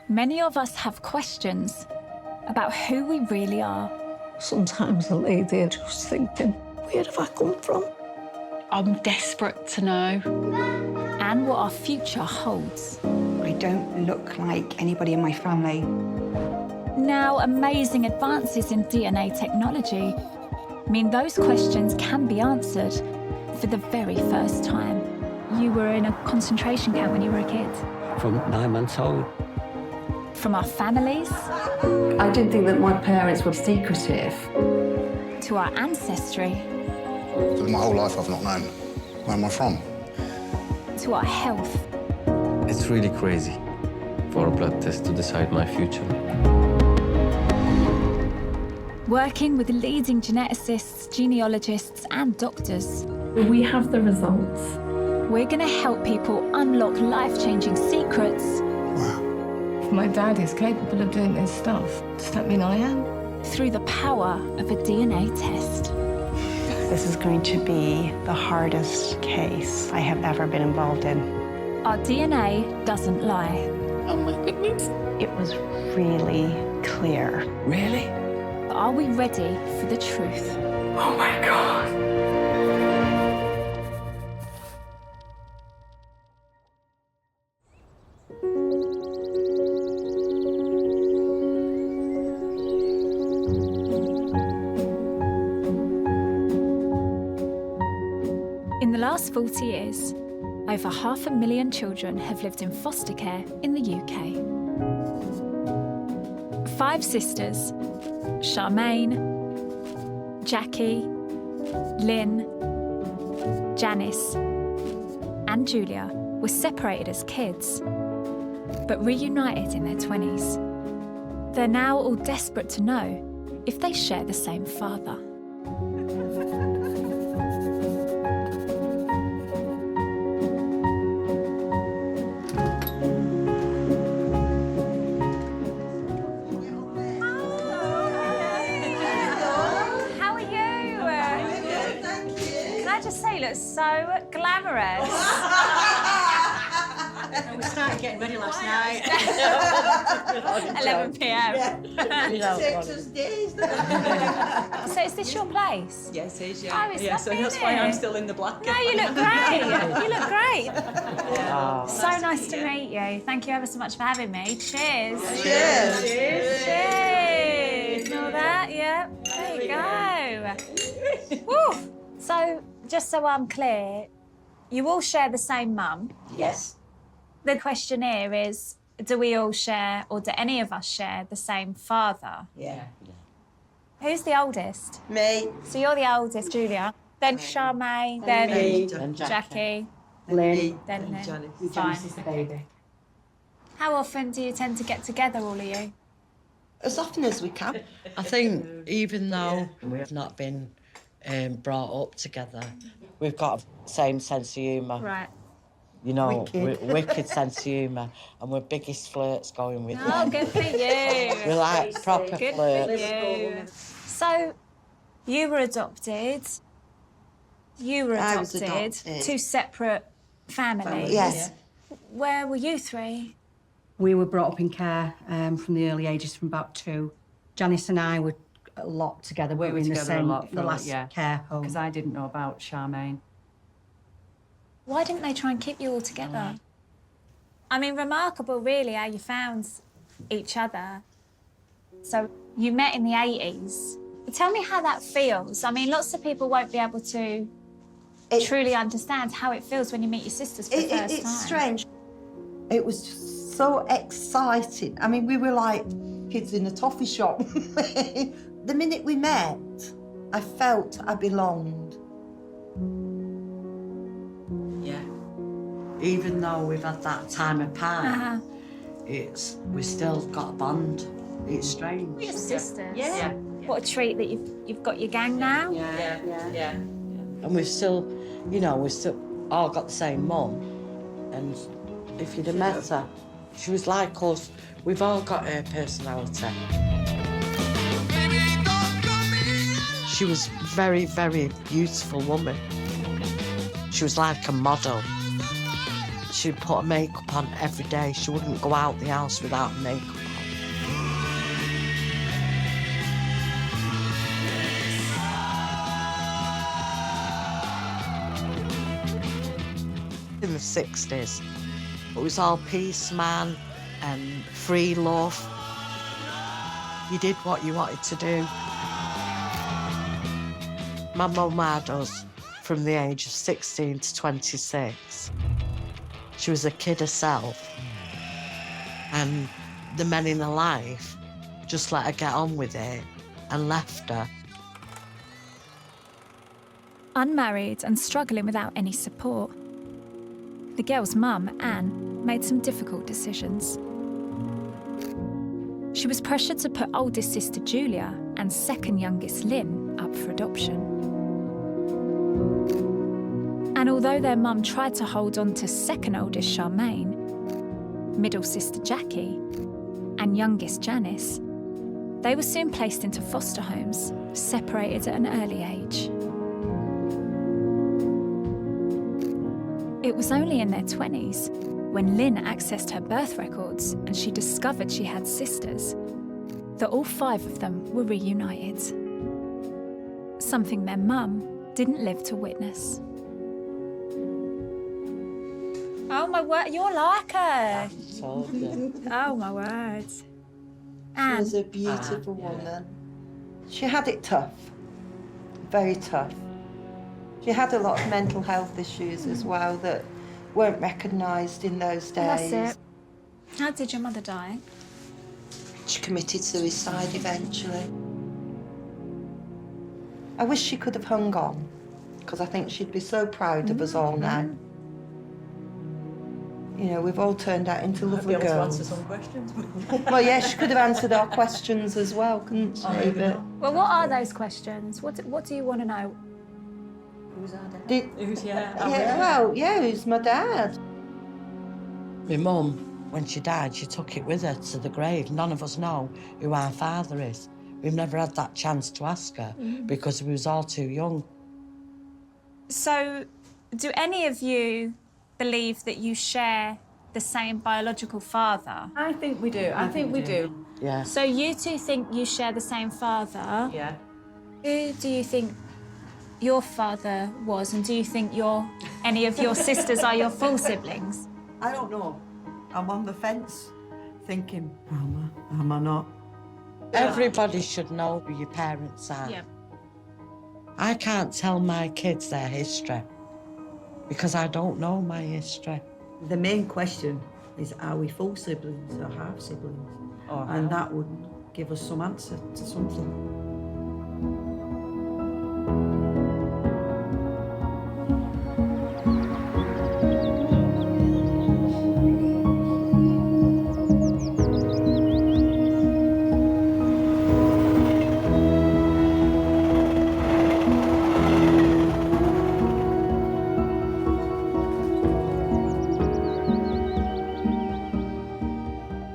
Many of us have questions about who we really are. Sometimes I lay there just thinking, where have I come from? I'm desperate to know. And what our future holds. I don't look like anybody in my family. Now, amazing advances in DNA technology mean those questions can be answered for the very first time. You were in a concentration camp when you were a kid. From 9 months old. From our families I didn't think that my parents were secretive. to our ancestry My whole life I've not known where am I from. to our health. It's really crazy for a blood test to decide my future. Working with leading geneticists, genealogists and doctors, We have the results. we're going to help people unlock life-changing secrets Wow. If my dad is capable of doing this stuff, does that mean I am? through the power of a DNA test. This is going to be the hardest case I have ever been involved in. Our DNA doesn't lie. Oh my goodness. It was really clear. Really? But are we ready for the truth? Oh my God. In the last 40 years, over 500,000 children have lived in foster care in the UK. 5 sisters, Charmaine, Jackie, Lynn, Janice, and Julia were separated as kids, but reunited in their 20s. They're now all desperate to know if they share the same father. How are you? Can I just say, you look so glamorous. We started getting ready last night. 11 p.m. Takes us days. So is this your place? Yes, it is, yeah. Oh, it's yeah, so lovely, that's isn't why it? I'm still in the blanket. No, you look great. You look great. So nice to meet you. Thank you ever so much for having me. Cheers. Cheers. Cheers. And all that, yeah. There you go. Woo. So, just so I'm clear, you all share the same mum. Yes. The question here is, do we all share, or do any of us share the same father? Yeah. Who's the oldest? Me. So you're the oldest, Julia. Then Charmaine, then Me. Jackie, Lynn. then Lynn. Janice. Fine. Janice is the baby. How often do you tend to get together, all of you? As often as we can. I think even though we've not been brought up together, we've got the same sense of humour. Right. You know, Wicked. wicked sense of humour, and we're biggest flirts going with Oh, it. good for you. We're like proper Good for flirts. you. So, you were adopted. You were I was adopted. adopted. 2 separate families. Yes. Where were you 3? We were brought up in care from the early ages, from about 2. Janice and I were a lot together. We were in the same, the last care home. Because I didn't know about Charmaine. Why didn't they try and keep you all together? I mean, remarkable, really, how you found each other. So, you met in the 80s. Tell me how that feels. I mean, lots of people won't be able to truly understand how it feels when you meet your sisters for the first time. It's strange. It was just so exciting. I mean, we were like kids in a toffee shop. The minute we met, I felt I belonged. Yeah. Even though we've had that time apart, Uh-huh. we still got a bond. It's strange. Your sisters. Yeah. What a treat that you've got your gang now. Yeah. And we've still, you know, we've still all got the same mum. And if you'd have met her, she was like us. We've all got her personality. She was very, very beautiful woman. She was like a model. She'd put her makeup on every day. She wouldn't go out the house without her makeup on. In the 60s, it was all peace, man, and free love. You did what you wanted to do. My mum had us from the age of 16 to 26. She was a kid herself, and the men in her life just let her get on with it and left her. Unmarried and struggling without any support, the girl's mum, Anne, made some difficult decisions. She was pressured to put oldest sister Julia and second youngest Lynn up for adoption. And although their mum tried to hold on to second oldest Charmaine, middle sister Jackie, and youngest Janice, they were soon placed into foster homes, separated at an early age. It was only in their 20s, when Lynn accessed her birth records and she discovered she had sisters, that all 5 of them were reunited. Something their mum didn't live to witness. Oh my word, you're like her. Oh my word. She was a beautiful woman. She had it tough, very tough. She had a lot of mental health issues as well that weren't recognised in those days. That's it. How did your mother die? She committed suicide eventually. I wish she could have hung on, because I think she'd be so proud of us all now. You know, we've all turned out into lovely girls. To answer some questions. Well, yeah, she could have answered our questions as well, couldn't she? But Well, what are those questions? What do you want to know? Who's our dad? Who's my dad? My mum, when she died, she took it with her to the grave. None of us know who our father is. We've never had that chance to ask her because we was all too young. So, do any of you believe that you share the same biological father? I think we do. I think we do. Yeah. So you two think you share the same father. Yeah. Who do you think your father was, and do you think any of your sisters are your full siblings? I don't know. I'm on the fence, thinking, am I not? Everybody should know who your parents are. Yeah. I can't tell my kids their history because I don't know my history. The main question is, are we full siblings or half siblings? And that would give us some answer to something.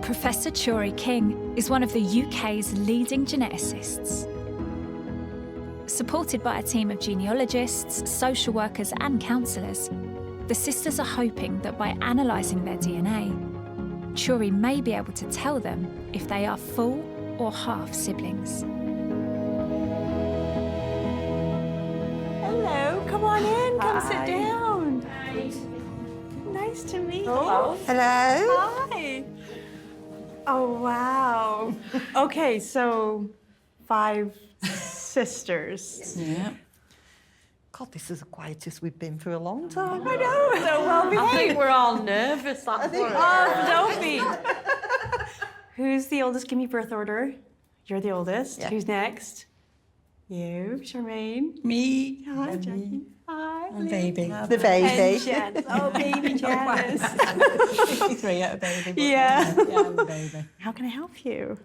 Professor Chori King is one of the UK's leading geneticists. Supported by a team of genealogists, social workers and counsellors, the sisters are hoping that by analysing their DNA, Chori may be able to tell them if they are full or half siblings. Hello, come on in, come sit down. Hi. Nice to meet you. Hello. Hi. Oh, wow. Okay, so 5 sisters. Yeah. God, this is the quietest we've been for a long time. I know, so well behaved. I think we're all nervous. Oh, don't be. Who's the oldest? Give me birth order. You're the oldest. Yeah. Who's next? You, Charmaine. Me. Hi, Jackie. Hi. Baby. The baby. And Janice. Oh, baby Janice. 3 at a baby. Yeah. Yeah, I'm a baby. How can I help you?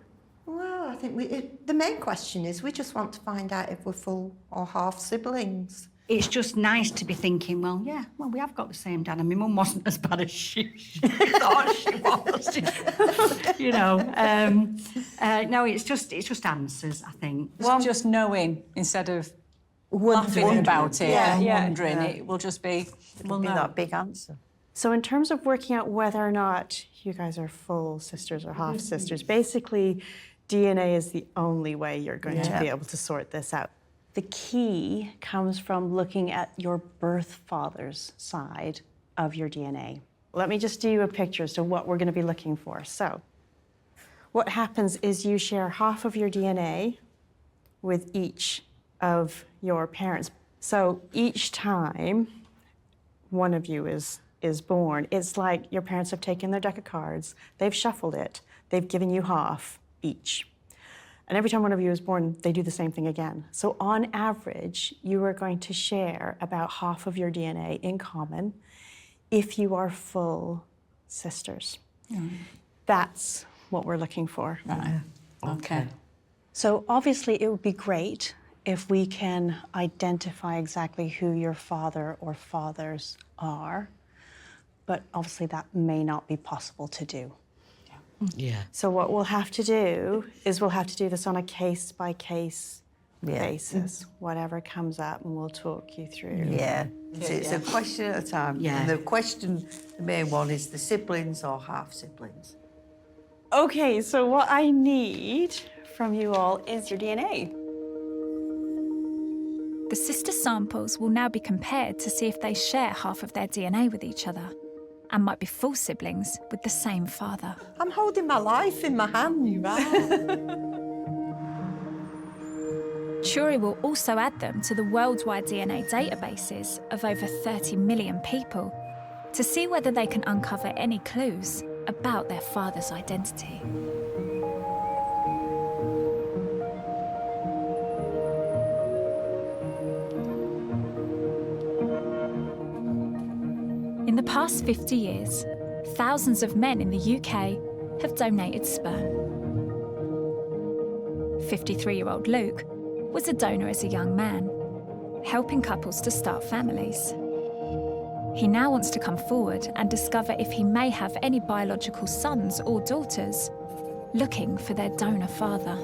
Well, I think the main question is we just want to find out if we're full or half siblings. It's just nice to be thinking, well, we have got the same dad, and my mum wasn't as bad as she thought she was. You know, no, it's just answers, I think. Well, just knowing instead of laughing about it and wondering. It will just be, It'll be that big answer. So in terms of working out whether or not you guys are full sisters or half sisters, basically DNA is the only way you're going to be able to sort this out. The key comes from looking at your birth father's side of your DNA. Let me just do you a picture as to what we're going to be looking for. So what happens is you share half of your DNA with each of your parents. So each time one of you is born, it's like your parents have taken their deck of cards, they've shuffled it, they've given you half each. And every time one of you is born, they do the same thing again. So on average, you are going to share about half of your DNA in common if you are full sisters. That's what we're looking for. Right. Okay. So obviously it would be great if we can identify exactly who your father or fathers are, but obviously that may not be possible to do. Yeah. So what we'll have to do is we'll have to do this on a case-by-case basis, whatever comes up, and we'll talk you through. Yeah. It's a question at a time. Yeah. And the main one is the siblings or half siblings. Okay, so what I need from you all is your DNA. The sister samples will now be compared to see if they share half of their DNA with each other and might be full siblings with the same father. I'm holding my life in my hand. You are. Churi will also add them to the worldwide DNA databases of over 30 million people to see whether they can uncover any clues about their father's identity. In the past 50 years, thousands of men in the UK have donated sperm. 53-year-old Luke was a donor as a young man, helping couples to start families. He now wants to come forward and discover if he may have any biological sons or daughters, looking for their donor father.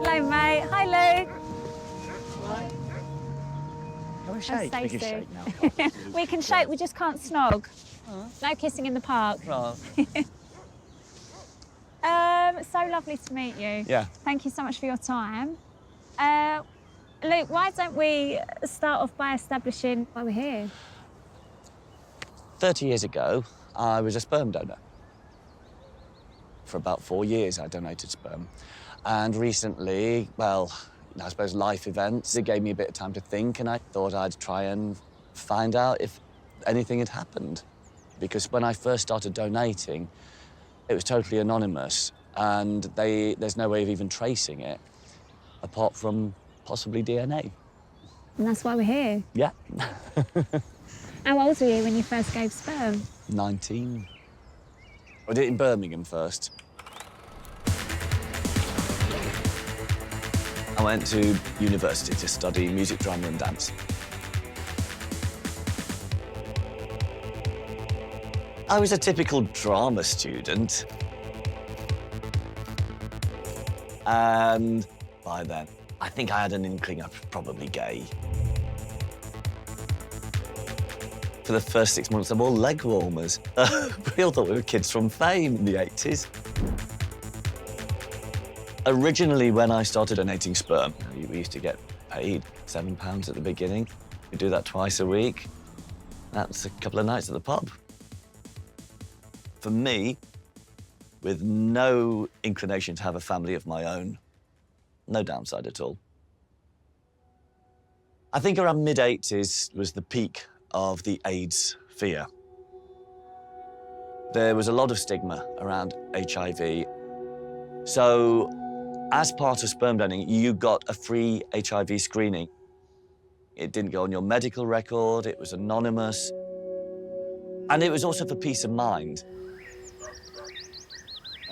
Hello, mate. Hi, Luke. Can we shake? We can shake now. We can shake, we just can't snog. No kissing in the park. Oh. So lovely to meet you. Yeah. Thank you so much for your time. Luke, why don't we start off by establishing why we're here? 30 years ago, I was a sperm donor. For about 4 years, I donated sperm. And recently, well, I suppose life events, it gave me a bit of time to think, and I thought I'd try and find out if anything had happened. Because when I first started donating, it was totally anonymous, and there's no way of even tracing it, apart from possibly DNA. And that's why we're here. Yeah. How old were you when you first gave sperm? 19. I did it in Birmingham first. I went to university to study music, drama and dance. I was a typical drama student. And by then, I think I had an inkling I was probably gay. For the first 6 months, I wore leg warmers. We all thought we were kids from Fame in the 80s. Originally, when I started donating sperm, we used to get paid £7 at the beginning. We do that twice a week. That's a couple of nights at the pub. For me, with no inclination to have a family of my own, no downside at all. I think around mid-80s was the peak of the AIDS fear. There was a lot of stigma around HIV. So, as part of sperm donating, you got a free HIV screening. It didn't go on your medical record, it was anonymous. And it was also for peace of mind.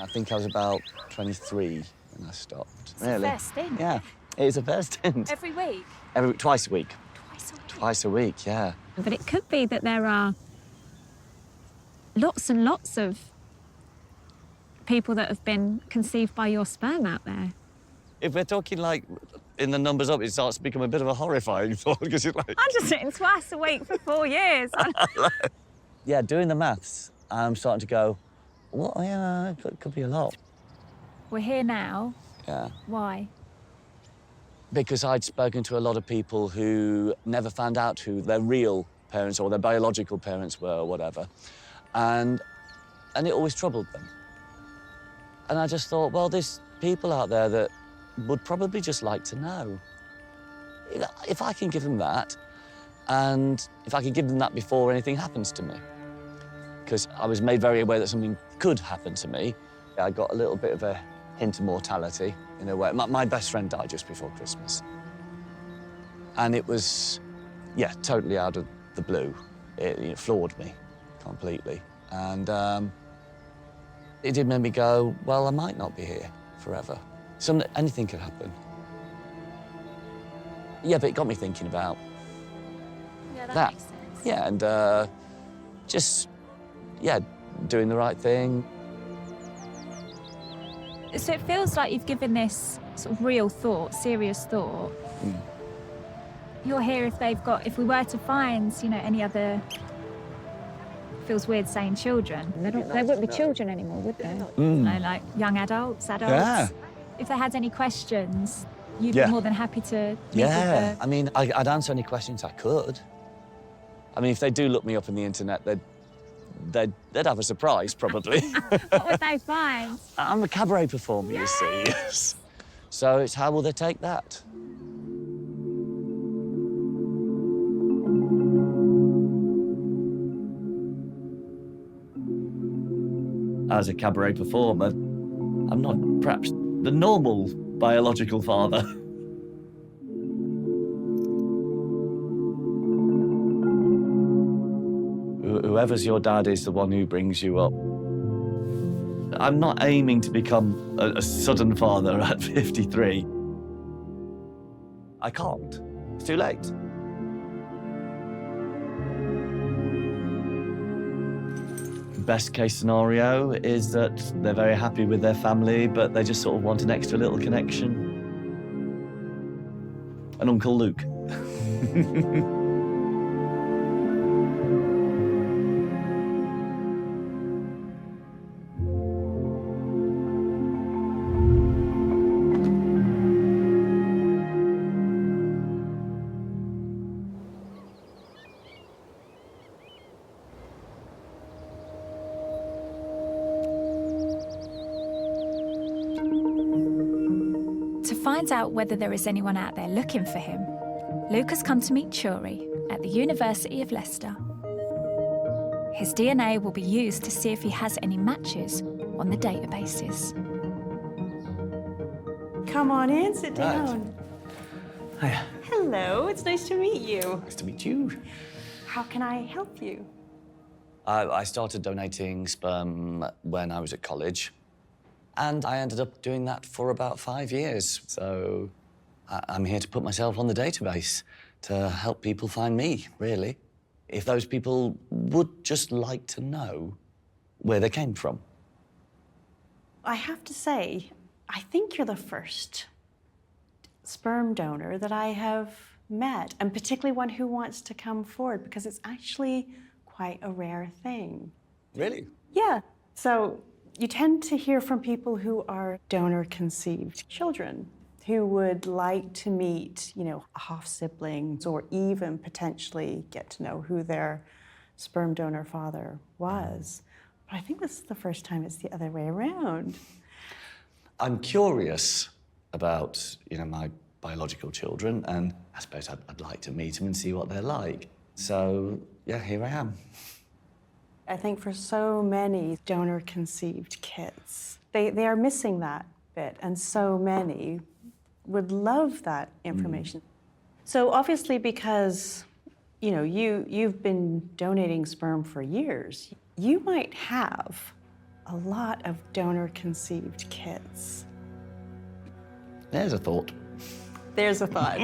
I think I was about 23 when I stopped. It's a fair stint. Yeah, it is a fair stint. Every week? Twice a week. Twice a week? Twice a week, yeah. But it could be that there are lots and lots of people that have been conceived by your sperm out there. If we're talking, like, in the numbers up, it starts to become a bit of a horrifying thought, because you're like... I'm just eating twice a week for 4 years. Yeah, doing the maths, I'm starting to go, well, yeah, it could be a lot. We're here now. Yeah. Why? Because I'd spoken to a lot of people who never found out who their real parents or their biological parents were or whatever. And it always troubled them. And I just thought, well, there's people out there that would probably just like to know. If I can give them that, and if I can give them that before anything happens to me. Because I was made very aware that something could happen to me. I got a little bit of a hint of mortality, in a way. My best friend died just before Christmas. And it was, yeah, totally out of the blue. It floored me completely. And it did make me go, well, I might not be here forever. Anything could happen. Yeah, but it got me thinking about that. Makes sense. Yeah, and just, yeah, doing the right thing. So it feels like you've given this sort of real thought, serious thought. Mm. You're here if we were to find, you know, any other, feels weird saying children. They wouldn't be children anymore, would they? Mm. No, like young adults. Yeah. If they had any questions, you'd be more than happy to meet Yeah, with I mean, I'd answer any questions I could. I mean, if they do look me up on the internet, they'd have a surprise, probably. What would they find? I'm a cabaret performer, you see. Yes. So it's how will they take that? As a cabaret performer, I'm not perhaps the normal biological father. Whoever's your dad is the one who brings you up. I'm not aiming to become a sudden father at 53. I can't. It's too late. Best case scenario is that they're very happy with their family, but they just sort of want an extra little connection. An Uncle Luke. To find out whether there is anyone out there looking for him, Luke has come to meet Churi at the University of Leicester. His DNA will be used to see if he has any matches on the databases. Come on in, sit down. Hiya. Hello, it's nice to meet you. Nice to meet you. How can I help you? I started donating sperm when I was at college, and I ended up doing that for about 5 years. So I'm here to put myself on the database to help people find me, really. If those people would just like to know where they came from. I have to say, I think you're the first sperm donor that I have met, and particularly one who wants to come forward, because it's actually quite a rare thing. Really? Yeah. So you tend to hear from people who are donor-conceived children who would like to meet, you know, half-siblings or even potentially get to know who their sperm donor father was. But I think this is the first time it's the other way around. I'm curious about, you know, my biological children, and I suppose I'd like to meet them and see what they're like. So, yeah, here I am. I think for so many donor-conceived kids, they are missing that bit, and so many would love that information. So obviously, because, you know, you've been donating sperm for years, you might have a lot of donor-conceived kids. There's a thought. There's a thought.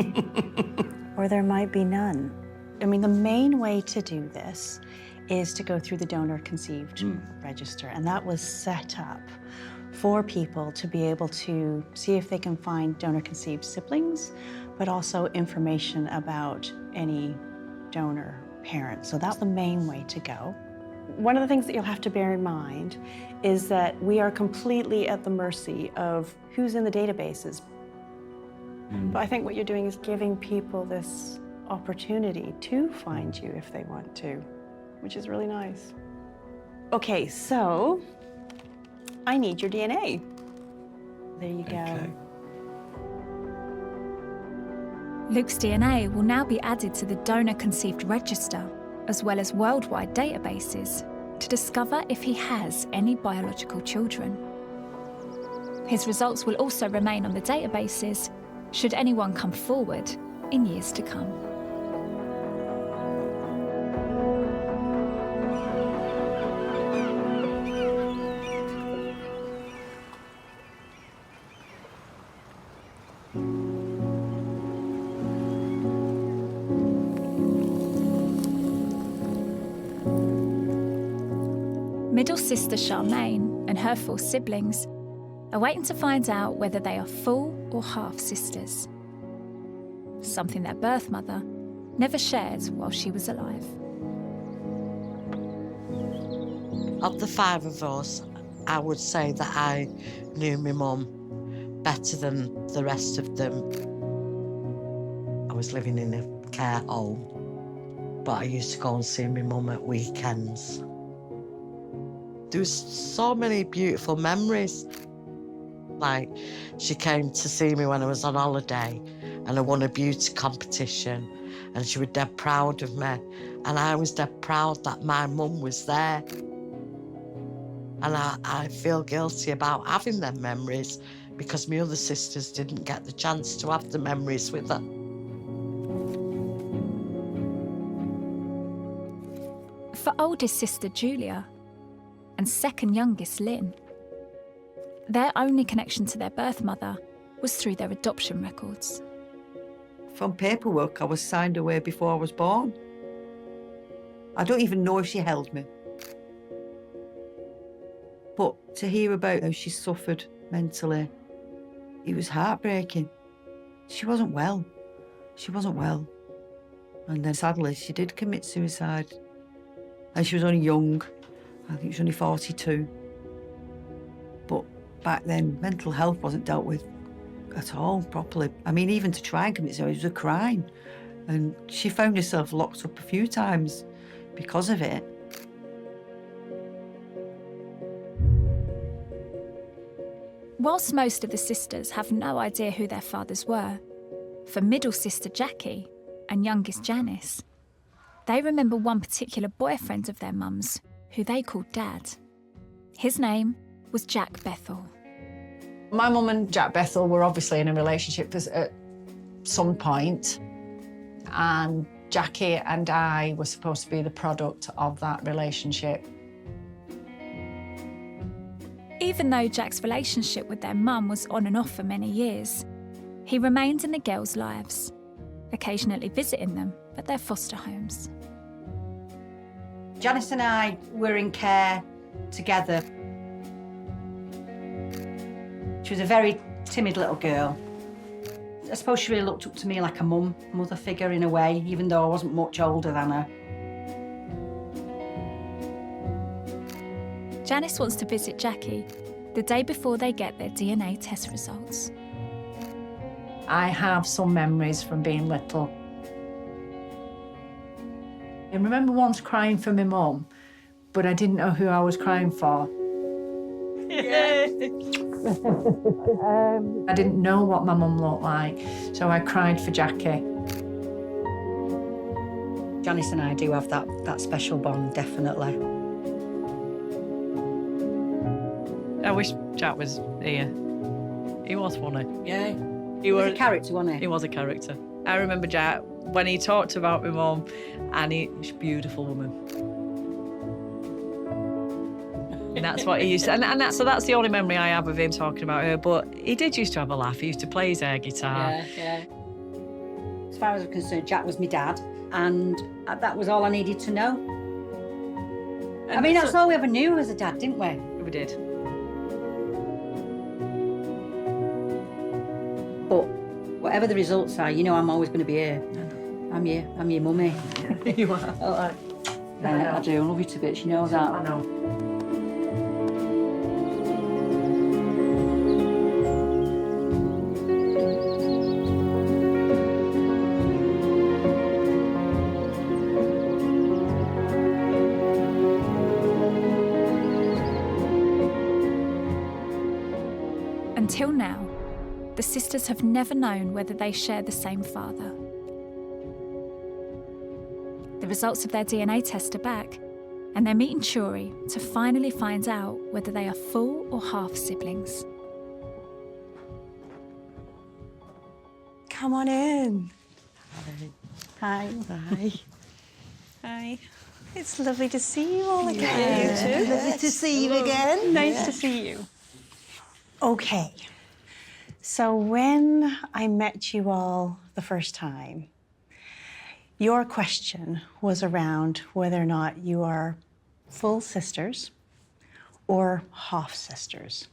Or there might be none. I mean, the main way to do this is to go through the donor-conceived register, and that was set up for people to be able to see if they can find donor-conceived siblings, but also information about any donor parent. So that's the main way to go. One of the things that you'll have to bear in mind is that we are completely at the mercy of who's in the databases. But I think what you're doing is giving people this opportunity to find you if they want to, which is really nice. Okay, so I need your DNA. There you go. Okay. Luke's DNA will now be added to the donor-conceived register, as well as worldwide databases, to discover if he has any biological children. His results will also remain on the databases should anyone come forward in years to come. Middle sister Charmaine and her 4 siblings are waiting to find out whether they are full or half sisters, something their birth mother never shared while she was alive. Of the 5 of us, I would say that I knew my mum better than the rest of them. I was living in a care home, but I used to go and see my mum at weekends. There was so many beautiful memories. Like, she came to see me when I was on holiday and I won a beauty competition and she was dead proud of me. And I was dead proud that my mum was there. And I feel guilty about having them memories because my other sisters didn't get the chance to have the memories with her. For oldest sister Julia and second youngest Lynn, their only connection to their birth mother was through their adoption records. From paperwork, I was signed away before I was born. I don't even know if she held me. But to hear about how she suffered mentally, it was heartbreaking. She wasn't well. She wasn't well. And then sadly, she did commit suicide. And she was only young. I think she was only 42. But back then, mental health wasn't dealt with at all properly. I mean, even to try and commit suicide was a crime. And she found herself locked up a few times because of it. Whilst most of the sisters have no idea who their fathers were, for middle sister Jackie and youngest Janice, they remember one particular boyfriend of their mum's who they called Dad. His name was Jack Bethel. My mum and Jack Bethel were obviously in a relationship at some point, and Jackie and I were supposed to be the product of that relationship. Even though Jack's relationship with their mum was on and off for many years, he remained in the girls' lives, occasionally visiting them at their foster homes. Janice and I were in care together. She was a very timid little girl. I suppose she really looked up to me like a mother figure in a way, even though I wasn't much older than her. Janice wants to visit Jackie the day before they get their DNA test results. I have some memories from being little. I remember once crying for my mum, but I didn't know who I was crying for. I didn't know what my mum looked like, so I cried for Jackie. Janice and I do have that special bond, definitely. I wish Jack was here. He was funny. Yeah. He was a character, wasn't he? He was a character. I remember Jack when he talked about my mum, and she's a beautiful woman. And that's what he used to, and that's the only memory I have of him talking about her. But he did used to have a laugh. He used to play his air guitar. Yeah. As far as I'm concerned, Jack was my dad, and that was all I needed to know. I mean, that's all we ever knew as a dad, didn't we? We did. whatever the results are, you know I'm always going to be here. I'm your mummy. You are. All right. I do. I love you to bits. You know that. I know. Until now, the sisters have never known whether they share the same father. The results of their DNA test are back, and they're meeting Churi to finally find out whether they are full or half siblings. Come on in. Hi. Hi. Hi. It's lovely to see you all again. You too. Lovely to see you again. Nice to see you. Okay. So when I met you all the first time, your question was around whether or not you are full sisters or half sisters.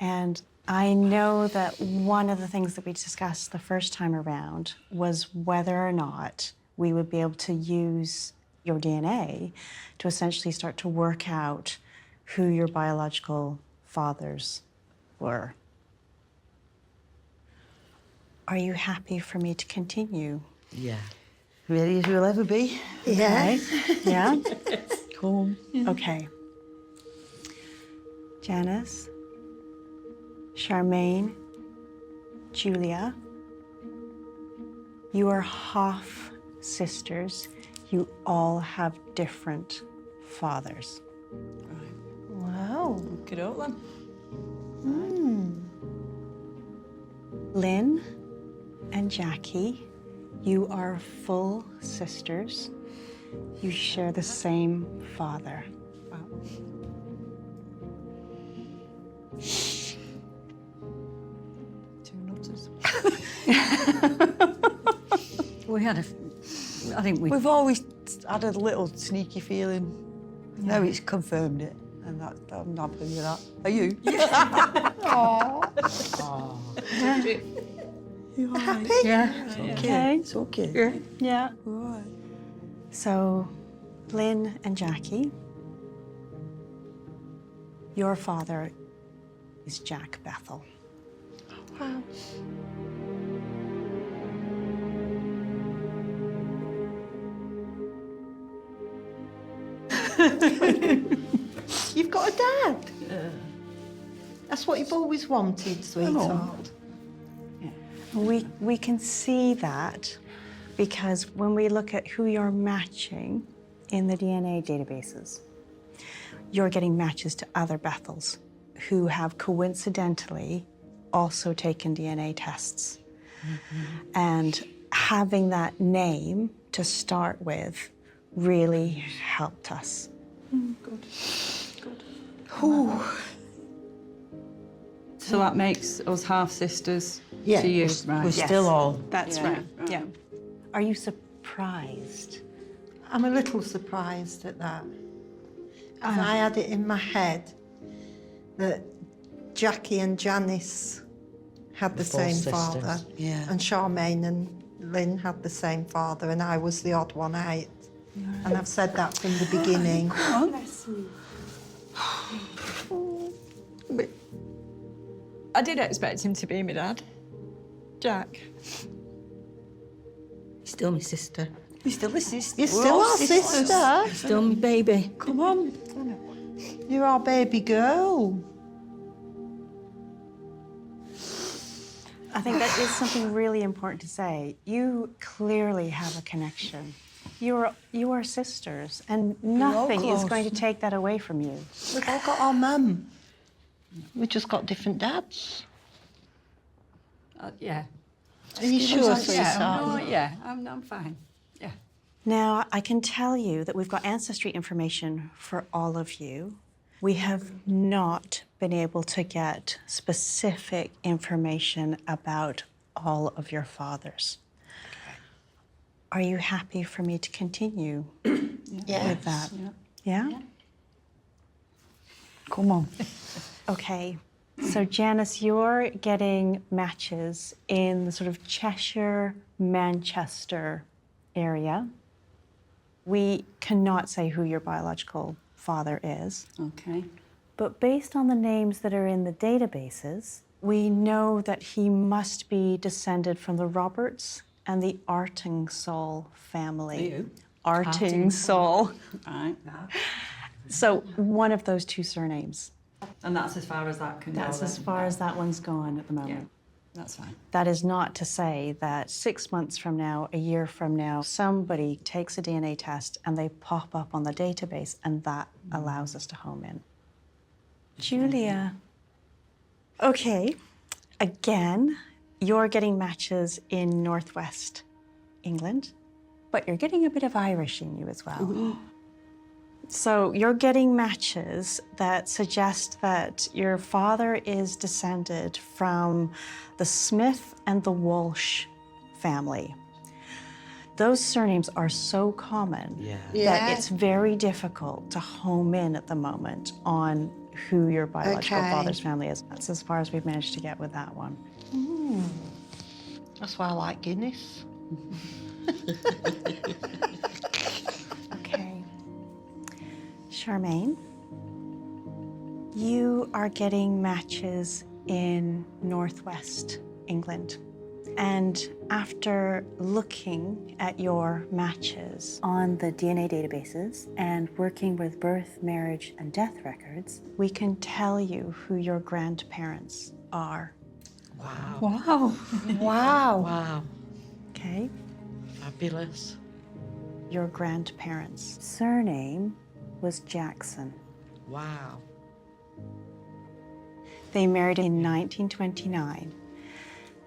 And I know that one of the things that we discussed the first time around was whether or not we would be able to use your DNA to essentially start to work out who your biological fathers were. Are you happy for me to continue? Yeah. Ready as we'll ever be. Okay. Yeah? Cool. Okay. Janice, Charmaine, Julia, you are half sisters. You all have different fathers. Wow. Good old then. Lynn and Jackie, you are full sisters. You share the same father. Two nutters. We had I think we... We've always had a little sneaky feeling. Now it's confirmed it, and I'm happy with that. Are you? You happy? Yeah. It's okay. Okay. It's okay. Yeah. Right. So, Lynn and Jackie, your father is Jack Bethel. Wow. You've got a dad. That's what you've always wanted, sweetheart. We can see that because when we look at who you're matching in the DNA databases, you're getting matches to other Bethels who have coincidentally also taken DNA tests. And having that name to start with really helped us. Good. Ooh. So that makes us half sisters Yeah, to you, we're right? still all. That's Yeah. right. Yeah. Are you surprised? I'm a little surprised at that. 'Cause I had it in my head that Jackie and Janice had the full same sisters. father. Yeah. And Charmaine and Lynn had the same father, and I was the odd one out. And I've said that from the beginning. But I did expect him to be my dad. Jack. Still my sister. You're still a sister. You're still our sister. Still my baby. Come on. You're our baby girl. I think that is something really important to say. You clearly have a connection. You are sisters, and nothing is close. going to take that away from you. We've all got our mum. We've just got different dads. Yeah. Are you sure, sweetheart? I'm fine. Yeah. Now, I can tell you that we've got ancestry information for all of you. We have not been able to get specific information about all of your fathers. Are you happy for me to continue with that? Yeah? Come on. Okay. So Janice, you're getting matches in the sort of Cheshire, Manchester area. We cannot say who your biological father is. Okay. But based on the names that are in the databases, we know that he must be descended from the Roberts and the Artingsall family. Who? Artingsall. Right. So one of those two surnames. And that's as far as that can go. That's as then? far as that one's gone at the moment. Yeah, that's fine. That is not to say that 6 months from now, a year from now, somebody takes a DNA test and they pop up on the database and that allows us to home in. Julia. Okay, again, you're getting matches in Northwest England, but you're getting a bit of Irish in you as well. So you're getting matches that suggest that your father is descended from the Smith and the Walsh family. Those surnames are so common that it's very difficult to home in at the moment on who your biological father's family is. That's as far as we've managed to get with that one. That's why I like Guinness. Okay. Charmaine, you are getting matches in Northwest England. And after looking at your matches on the DNA databases and working with birth, marriage, and death records, we can tell you who your grandparents are. Wow. Wow. Wow. Wow. Okay. Fabulous. Your grandparents' surname was Jackson. Wow. They married in 1929.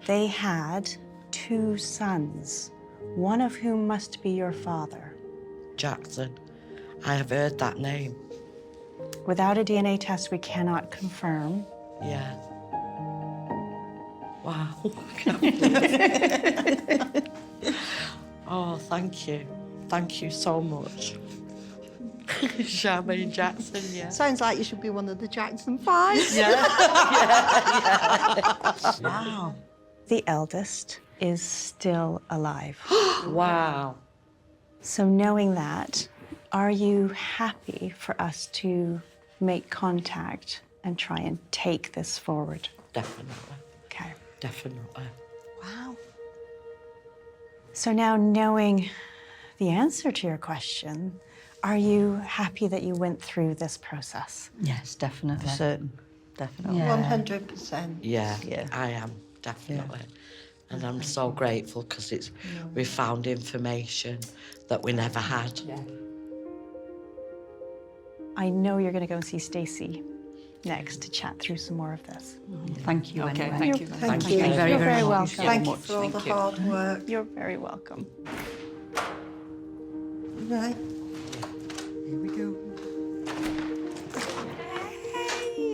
They had 2 sons, one of whom must be your father. Jackson. I have heard that name. Without a DNA test, we cannot confirm. Yeah. Wow. Oh, thank you. Thank you so much. Charmaine Jackson, yeah. Sounds like you should be one of the Jackson 5. Yeah. Wow. The eldest is still alive. Wow. So knowing that, are you happy for us to make contact and try and take this forward? Definitely. Okay. Definitely. Wow. So now knowing the answer to your question, are you happy that you went through this process? Yes, definitely. For certain. Definitely. Yeah. 100%. Yeah, I am, definitely. And I'm so grateful because we found information that we never had. Yeah. I know you're going to go and see Stacey next to chat through some more of this. Thank you. Okay, anyway. thank you. Thank Thank you you. very, You're very very much. welcome. Thank you much. for all the Thank you. hard work. You're very welcome. Right. Here we go.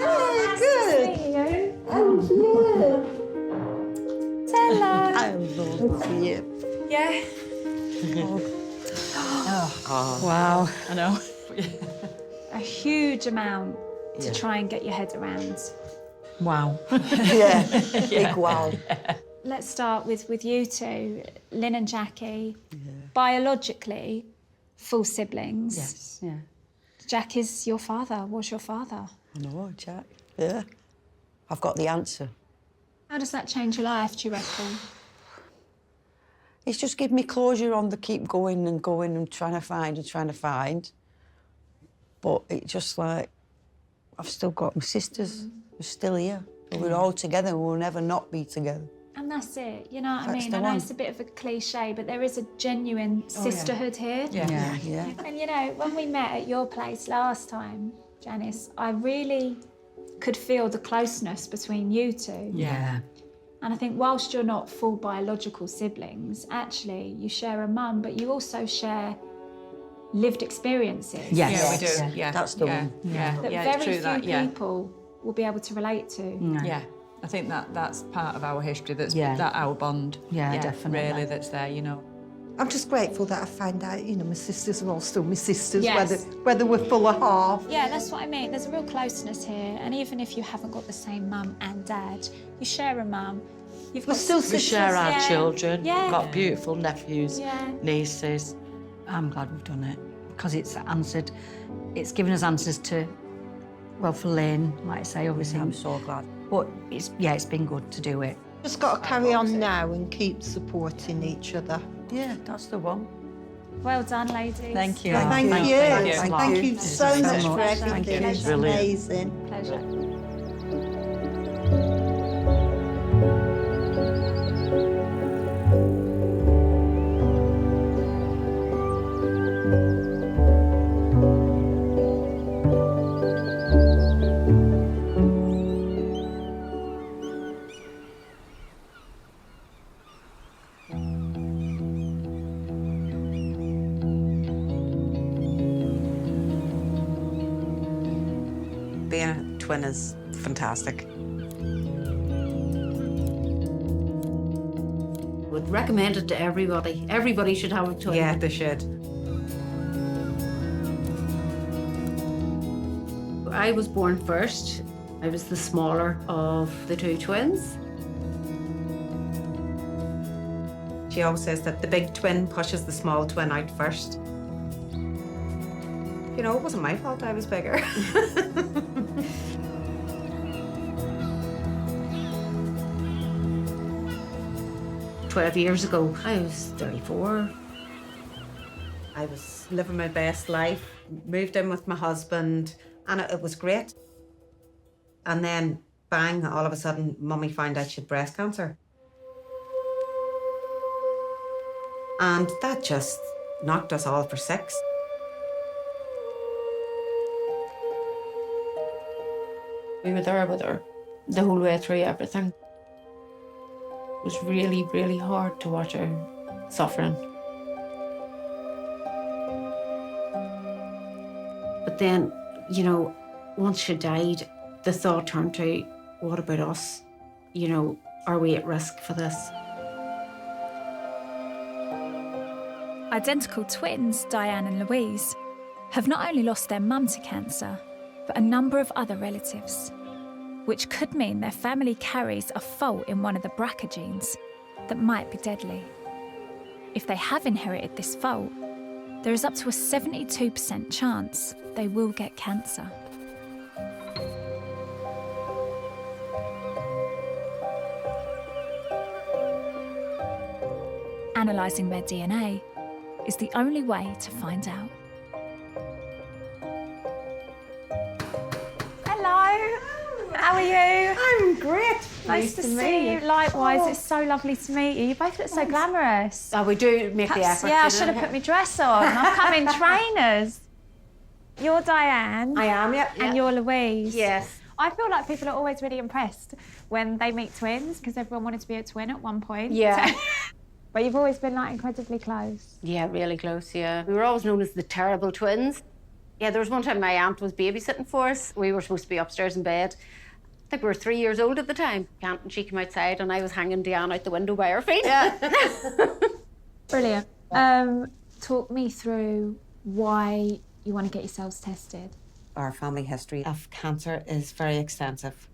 Oh, good. And you. Hello. I love to see you. Yeah. Wow. I know. A huge amount to try and get your head around. Wow. Yeah, big wow. Let's start with you two, Lynn and Jackie. Biologically, full siblings. Yes. Yeah. Jack is your father. Was your father? I know, Jack. Yeah. I've got the answer. How does that change your life, do you reckon? It's just given me closure on the keep going and trying to find. But it's just like, I've still got my sisters. We're still here. But we're all together and we'll never not be together. And that's it, you know what I That's mean? the I know one. it's a bit of a cliche, but there is a genuine sisterhood here. Yeah. And you know, when we met at your place last time, Janice, I really could feel the closeness between you two. Yeah. And I think whilst you're not full biological siblings, actually you share a mum, but you also share lived experiences. Yes. Yeah, we do. Yeah. That's the one. Yeah. That Yeah, very it's true few that, yeah. people will be able to relate to. Yeah. I think that's part of our history, that's Yeah. that our bond. Yeah, definitely. Really, that's there, you know. I'm just grateful that I found out, you know, my sisters are all still my sisters, Yes. whether we're full of half. Yeah, that's what I mean. There's a real closeness here, and even if you haven't got the same mum and dad, you share a mum. We're still sisters. We share our Yeah. children. Yeah. We've got beautiful nephews, Yeah. nieces. I'm glad we've done it because it's answered, it's given us answers to, well, for Lynn, like I say, obviously. I'm so glad. But it's been good to do it. Just got to carry on now and keep supporting each other. Yeah, that's the one. Well done, ladies. Thank you. Thank you. Thank you so Thank you much so for much. everything. Thank you. It's Brilliant. amazing. Pleasure. Being a twin is fantastic. Would recommend it to everybody. Everybody should have a twin. Yeah, they should. I was born first. I was the smaller of the two twins. She always says that the big twin pushes the small twin out first. You know, it wasn't my fault I was bigger. 12 years ago, I was 34. I was living my best life, moved in with my husband, and it was great. And then, bang, all of a sudden, Mummy found out she had breast cancer. And that just knocked us all for six. We were there with her the whole way through everything. It was really, really hard to watch her suffering. But then, you know, once she died, the thought turned to, what about us? You know, are we at risk for this? Identical twins, Diane and Louise, have not only lost their mum to cancer, but a number of other relatives, which could mean their family carries a fault in one of the BRCA genes that might be deadly. If they have inherited this fault, there is up to a 72% chance they will get cancer. Analysing their DNA is the only way to find out. Hello, how are you? I'm great. Nice to see you. Likewise, it's so lovely to meet you. You both look so glamorous. Oh, we do make the effort. Yeah, I should have put my dress on. I've come in trainers. You're Diane. I am, yep. And you're Louise. Yes. I feel like people are always really impressed when they meet twins because everyone wanted to be a twin at one point. Yeah. But you've always been like incredibly close. Yeah, really close, yeah. We were always known as the terrible twins. Yeah, there was one time my aunt was babysitting for us. We were supposed to be upstairs in bed. I think we were 3 years old at the time. Aunt and she came outside and I was hanging Diane out the window by her feet. Yeah. Brilliant. Talk me through why you want to get yourselves tested. Our family history of cancer is very extensive.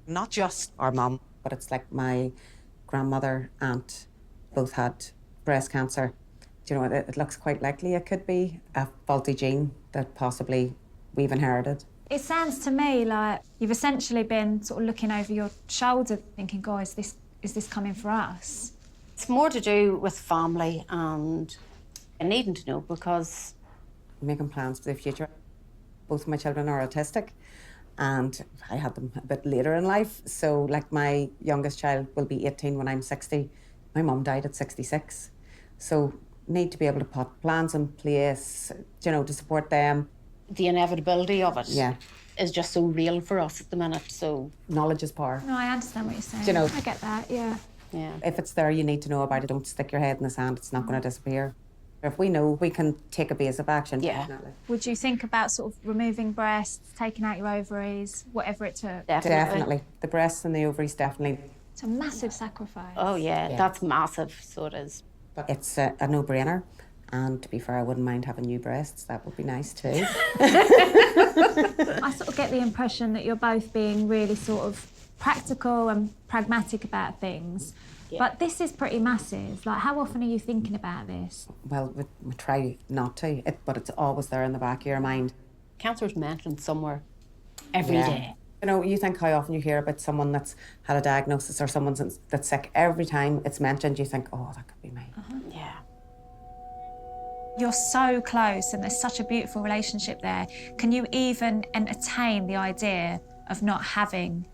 Not just our mum, but it's like my grandmother, aunt, both had breast cancer. Do you know, it looks quite likely it could be a faulty gene that possibly we've inherited. It sounds to me like you've essentially been sort of looking over your shoulder thinking, God, is this coming for us? It's more to do with family and needing to know because... Making plans for the future. Both of my children are autistic and I had them a bit later in life. So like my youngest child will be 18 when I'm 60. My mum died at 66. So need to be able to put plans in place, you know, to support them. The inevitability of it Yeah. is just so real for us at the minute, so... Knowledge is power. No, I understand what you're saying. You know, I get that, yeah. Yeah. If it's there, you need to know about it. Don't stick your head in the sand. It's not going to disappear. If we know, we can take a base of action. Yeah. Definitely. Would you think about sort of removing breasts, taking out your ovaries, whatever it took? Definitely. The breasts and the ovaries, definitely. It's a massive sacrifice. Oh, yeah, that's massive, so it is. But it's a no-brainer. And to be fair, I wouldn't mind having new breasts. That would be nice too. I sort of get the impression that you're both being really sort of practical and pragmatic about things. Yeah. But this is pretty massive. Like, how often are you thinking about this? Well, we try not to, but it's always there in the back of your mind. Cancer's mentioned somewhere every day. You know, you think how often you hear about someone that's had a diagnosis or someone that's sick. Every time it's mentioned, you think, oh, that could be me. Yeah. You're so close and there's such a beautiful relationship there. Can you even entertain the idea of not having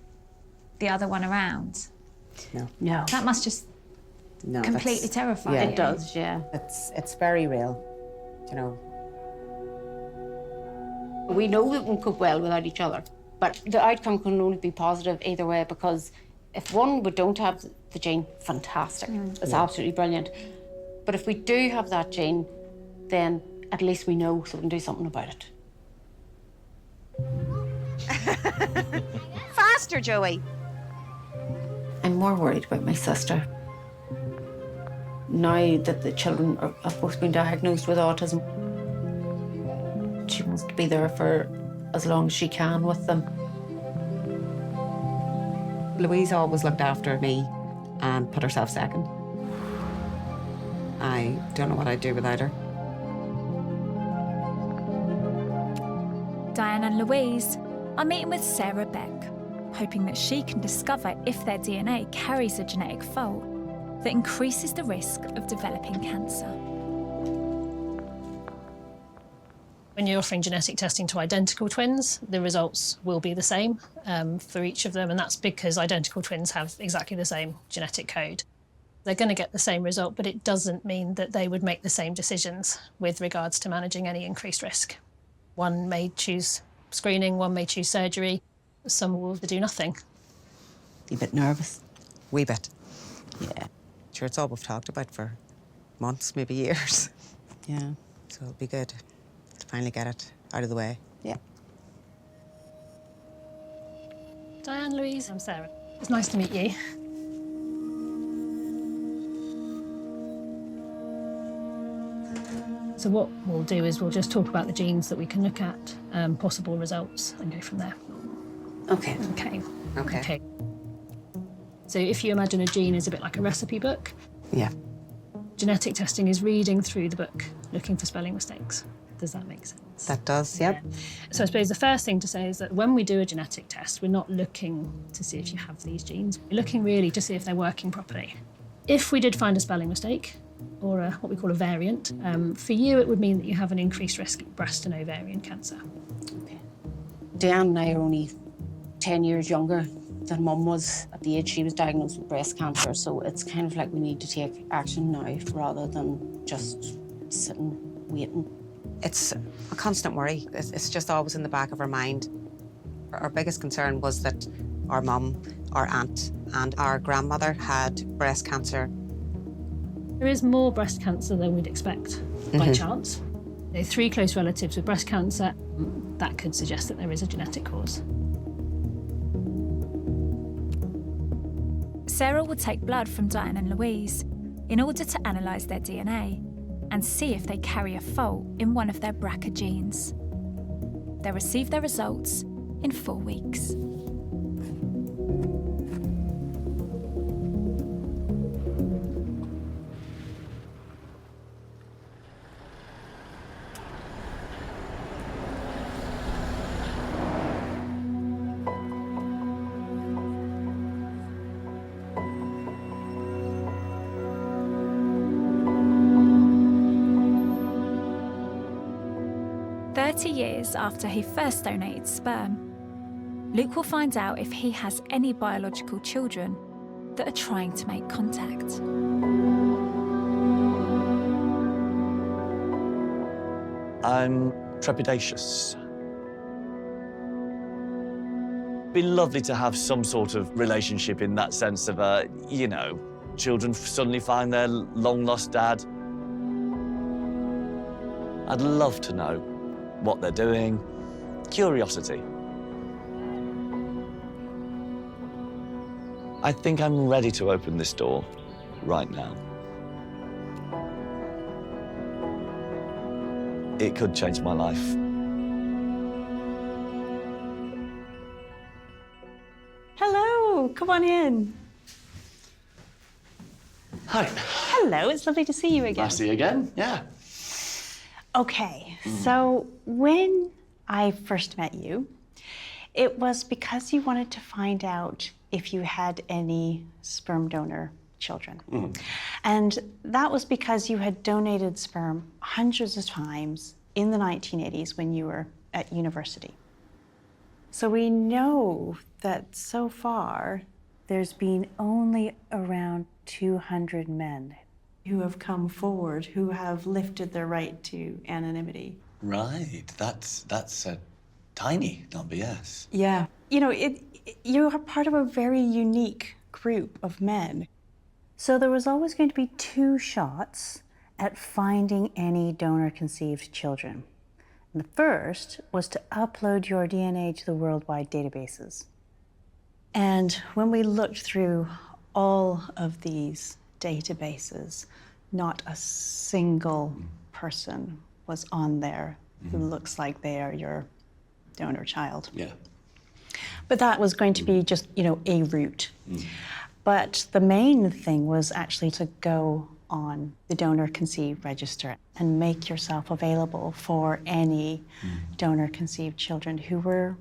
the other one around? No. No. That must just completely terrify you. It does, yeah. It's very real, you know. We know that we can cope well without each other, but the outcome can only be positive either way, because if we don't have the gene, fantastic. It's absolutely brilliant. But if we do have that gene, then at least we know, so we can do something about it. Faster, Joey. I'm more worried about my sister. Now that the children have both been diagnosed with autism, she wants to be there for as long as she can with them. Louise always looked after me and put herself second. I don't know what I'd do without her. Diane and Louise are meeting with Sarah Beck, hoping that she can discover if their DNA carries a genetic fault that increases the risk of developing cancer. When you're offering genetic testing to identical twins, the results will be the same for each of them, and that's because identical twins have exactly the same genetic code. They're going to get the same result, but it doesn't mean that they would make the same decisions with regards to managing any increased risk. One may choose screening, one may choose surgery, some will do nothing. You a bit nervous? Wee bit. Yeah. Sure, it's all we've talked about for months, maybe years. Yeah. So it'll be good to finally get it out of the way. Yeah. Diane, Louise, I'm Sarah. It's nice to meet you. So what we'll do is we'll just talk about the genes that we can look at, possible results, and go from there. Okay. Okay. So if you imagine a gene is a bit like a recipe book. Yeah. Genetic testing is reading through the book, looking for spelling mistakes. Does that make sense? That does, yep. Yeah. So I suppose the first thing to say is that when we do a genetic test, we're not looking to see if you have these genes. We're looking really to see if they're working properly. If we did find a spelling mistake, or what we call a variant, for you it would mean that you have an increased risk of breast and ovarian cancer. Okay. Diane and I are only 10 years younger than Mum was at the age she was diagnosed with breast cancer, so it's kind of like we need to take action now rather than just sitting waiting. It's a constant worry. It's just always in the back of our mind. Our biggest concern was that our mum, our aunt, and our grandmother had breast cancer. There is more breast cancer than we'd expect by chance. There are 3 close relatives with breast cancer. That could suggest that there is a genetic cause. Sarah will take blood from Diane and Louise in order to analyse their DNA and see if they carry a fault in one of their BRCA genes. They'll receive their results in 4 weeks. Years after he first donated sperm, Luke will find out if he has any biological children that are trying to make contact. I'm trepidatious. It'd be lovely to have some sort of relationship in that sense of, you know, children suddenly find their long-lost dad. I'd love to know what they're doing. Curiosity. I think I'm ready to open this door right now. it could change my life. Hello, come on in. Hi. Hello, it's lovely to see you again. Nice to see you again, yeah. Okay, so when I first met you, it was because you wanted to find out if you had any sperm donor children. And that was because you had donated sperm hundreds of times in the 1980s when you were at university. So we know that so far there's been only around 200 men who have come forward who have lifted their right to anonymity. Right, that's a tiny number, yes. Yeah. You know, you are part of a very unique group of men. So there was always going to be two shots at finding any donor-conceived children. And the first was to upload your DNA to the worldwide databases. And when we looked through all of these databases, not a single person was on there who looks like they are your donor child. Yeah. But that was going to be just, you know, a route. But the main thing was actually to go on the donor-conceived register and make yourself available for any donor-conceived children who were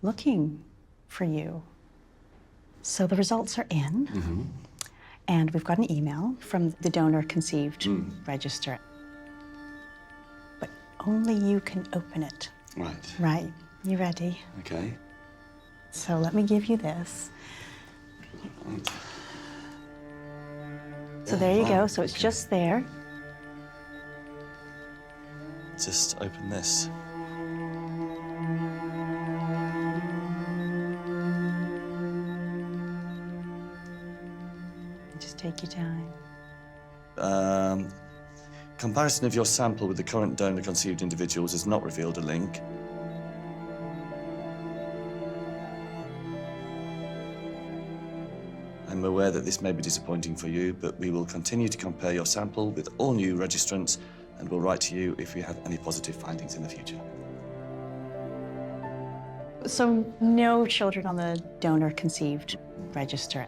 looking for you. So the results are in, and we've got an email from the donor-conceived register. But only you can open it. Right. Right. You ready? Okay. So let me give you this. Right. So there you go. So it's just there. Just open this. Just take your time. Comparison of your sample with the current donor-conceived individuals has not revealed a link. I'm aware that this may be disappointing for you, but we will continue to compare your sample with all new registrants and will write to you if we have any positive findings in the future. So no children on the donor-conceived register.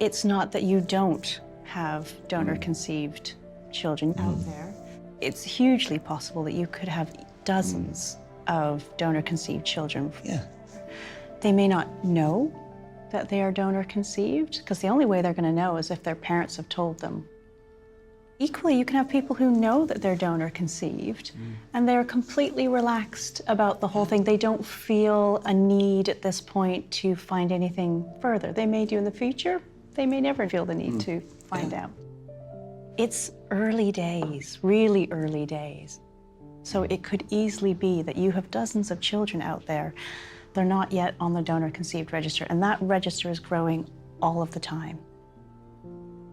It's not that you don't have donor-conceived children out there. It's hugely possible that you could have dozens of donor-conceived children. Yeah. They may not know that they are donor-conceived, because the only way they're going to know is if their parents have told them. Equally, you can have people who know that they're donor-conceived, and they're completely relaxed about the whole thing. They don't feel a need at this point to find anything further. They may do in the future. They may never feel the need to find out. It's early days, really early days. So it could easily be that you have dozens of children out there. They're not yet on the donor-conceived register, and that register is growing all of the time.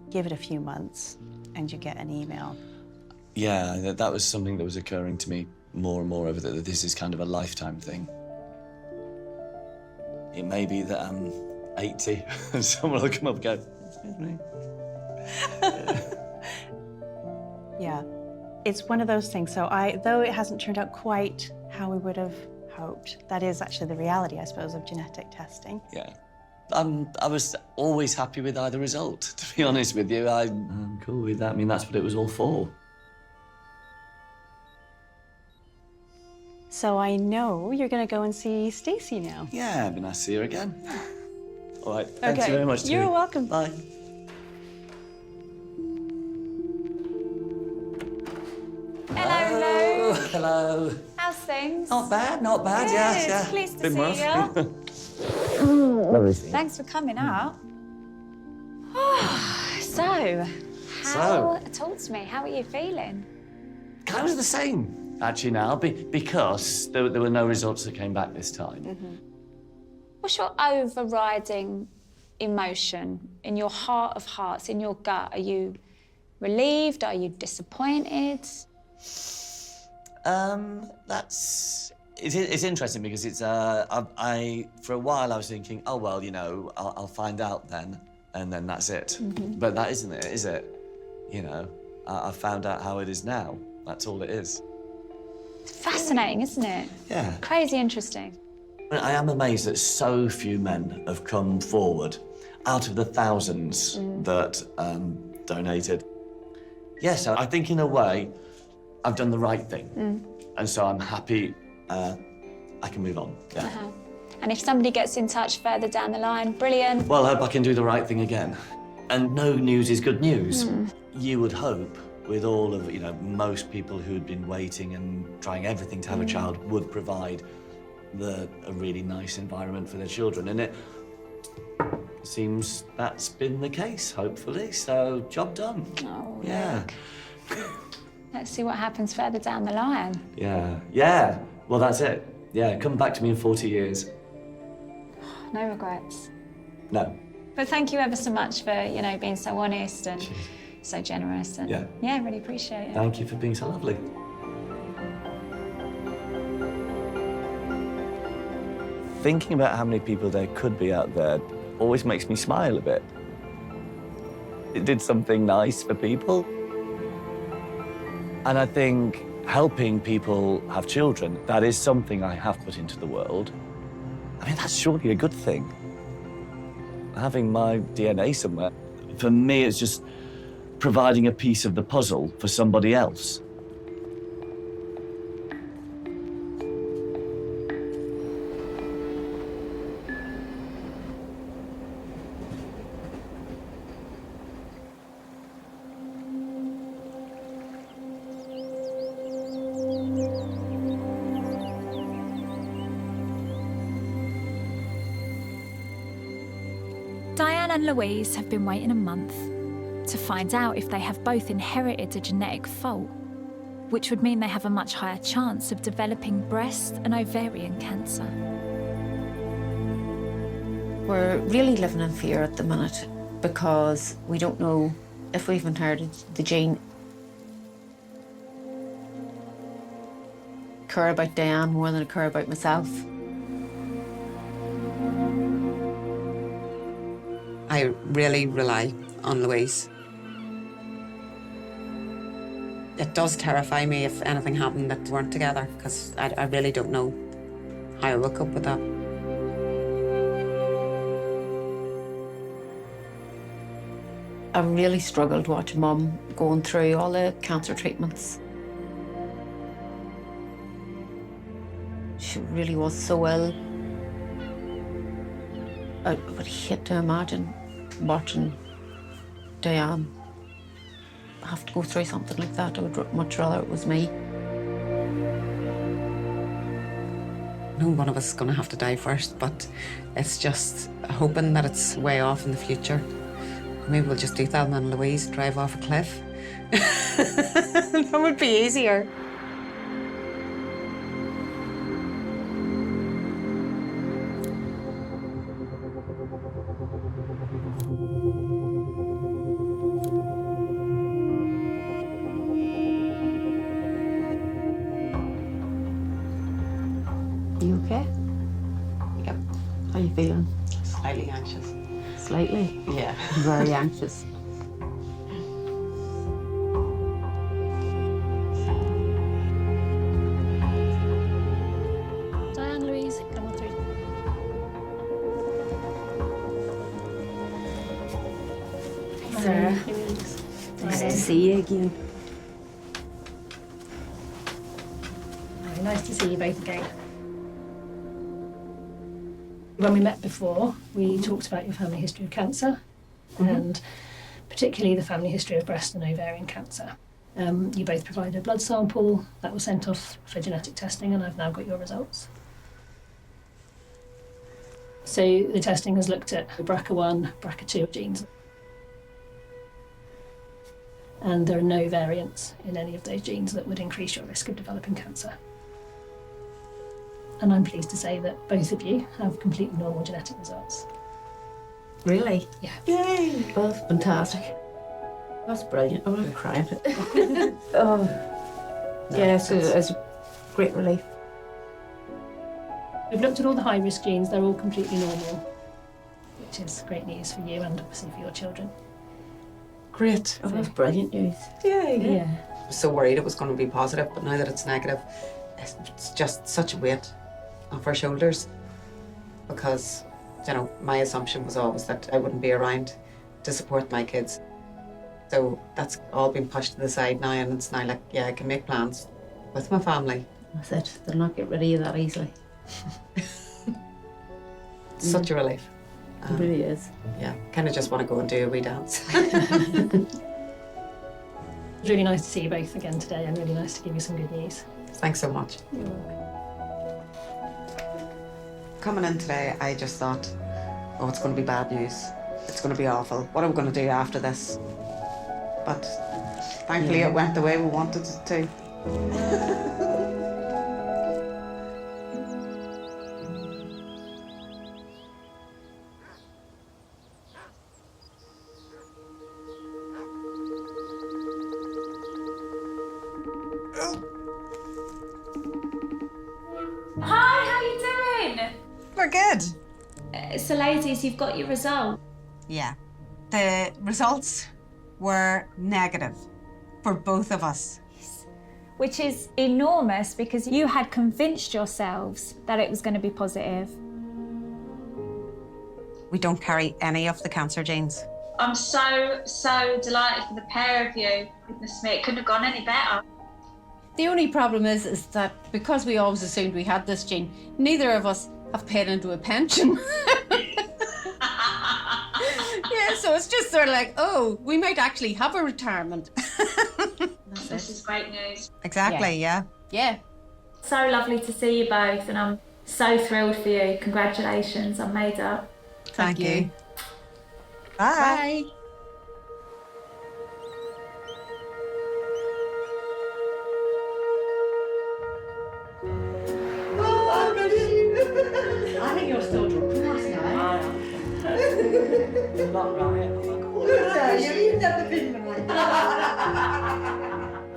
Give it a few months, and you get an email. Yeah, that was something that was occurring to me more and more over that this is kind of a lifetime thing. It may be that I'm 80 and someone will come up and go, excuse me. Yeah, it's one of those things. So though it hasn't turned out quite how we would have hoped, that is actually the reality, I suppose, of genetic testing. Yeah. I was always happy with either result, to be honest with you. I'm cool with that. I mean, that's what it was all for. So I know you're going to go and see Stacey now. Yeah, it'd be nice to see her again. All right, thanks very much. You're Tui. welcome. Bye. Hello, Luke. Hello. How's things? Not bad, not bad. Good. Yeah, yeah. Pleased to Been see rough. you. Lovely. Thanks for coming out. So, talk to me. How are you feeling? Kind of the same, actually, now, because there were no results that came back this time. What's your overriding emotion in your heart of hearts, in your gut? Are you relieved? Are you disappointed? It's interesting because it's for a while I was thinking, oh well, you know, I'll find out then, and then that's it. But that isn't it, is it? You know, I found out how it is now, That's all it is. Fascinating, isn't it? Yeah. Crazy interesting. I am amazed that so few men have come forward out of the thousands that donated. Yes, I think in a way, I've done the right thing. And so I'm happy I can move on. Yeah. And if somebody gets in touch further down the line, brilliant. Well, I hope I can do the right thing again. And no news is good news. You would hope, with all of, most people who'd been waiting and trying everything to have a child would provide a really nice environment for their children. And it seems that's been the case, hopefully. So, job done. Oh, yeah. Let's see what happens further down the line. Yeah. Well, that's it. Yeah, come back to me in 40 years. No regrets. No. But thank you ever so much for, being so honest and so generous. And yeah, really appreciate it. Thank you for being so lovely. Thinking about how many people there could be out there always makes me smile a bit. It did something nice for people. And I think helping people have children, that is something I have put into the world. I mean, that's surely a good thing. Having my DNA somewhere, for me, it's just providing a piece of the puzzle for somebody else. Diane and Louise have been waiting a month to find out if they have both inherited a genetic fault, which would mean they have a much higher chance of developing breast and ovarian cancer. We're really living in fear at the minute because we don't know if we've inherited the gene. I care about Diane more than I care about myself. I really rely on Louise. It does terrify me if anything happened that weren't together, because I really don't know how I will cope with that. I really struggled watching Mum going through all the cancer treatments. She really was so ill. I would hate to imagine watching Diane have to go through something like that. I would much rather it was me. No one of us is going to have to die first, but it's just hoping that it's way off in the future. Maybe we'll just do Thelma and Louise, drive off a cliff. That would be easier. You okay? Yep. How are you feeling? Slightly anxious. Slightly? Yeah. Very anxious. Diane, Louise, come on through. Sarah. Nice to see you again. Very nice to see you both again. When we met before, we talked about your family history of cancer, and particularly the family history of breast and ovarian cancer. You both provided a blood sample that was sent off for genetic testing, and I've now got your results. So the testing has looked at BRCA1, BRCA2 genes. And there are no variants in any of those genes that would increase your risk of developing cancer. And I'm pleased to say that both of you have completely normal genetic results. Really? Yeah. Yay! Oh, fantastic. That's brilliant. I'm going to cry a bit. Oh. Yeah, it's a great relief. We've looked at all the high-risk genes. They're all completely normal, which is great news for you and obviously for your children. Great. Oh, that's brilliant news. Yay! Yeah. was so worried it was going to be positive, but now that it's negative, it's just such a weight off our shoulders because, you know, my assumption was always that I wouldn't be around to support my kids. So that's all been pushed to the side now, and it's now like, yeah, I can make plans with my family. That's it. They'll not get rid of you that easily. Such a relief. It really is. Yeah, kind of just want to go and do a wee dance. It's really nice to see you both again today and really nice to give you some good news. Thanks so much. You're welcome. Coming in today, I just thought, oh, it's going to be bad news. It's going to be awful. What are we going to do after this? But thankfully it went the way we wanted it to. Hi, how you doing? We're good. So ladies, you've got your result. Yeah. The results were negative for both of us. Which is enormous because you had convinced yourselves that it was going to be positive. We don't carry any of the cancer genes. I'm so delighted for the pair of you. Goodness me, it couldn't have gone any better. The only problem is that because we always assumed we had this gene, neither of us have paid into a pension. Yeah, so it's just sort of like, oh, we might actually have a retirement. This is great news. Exactly, yeah. Yeah. So lovely to see you both, and I'm so thrilled for you. Congratulations, I'm made up. Thank you. Bye. I think you're still drunk from last night. I am. Not right. Yeah, you've never been like that.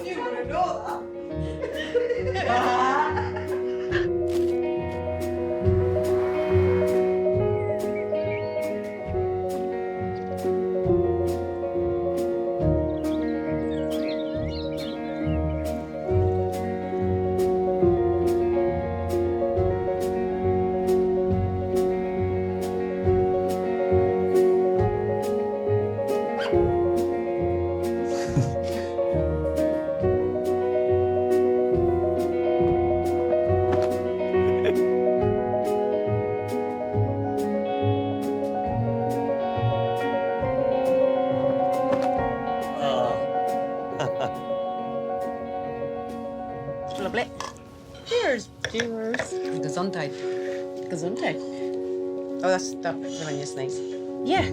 You wouldn't know that. Lovely. Cheers. Cheers. Gesundheit. Gesundheit. Oh, that's when you sneeze. Yeah.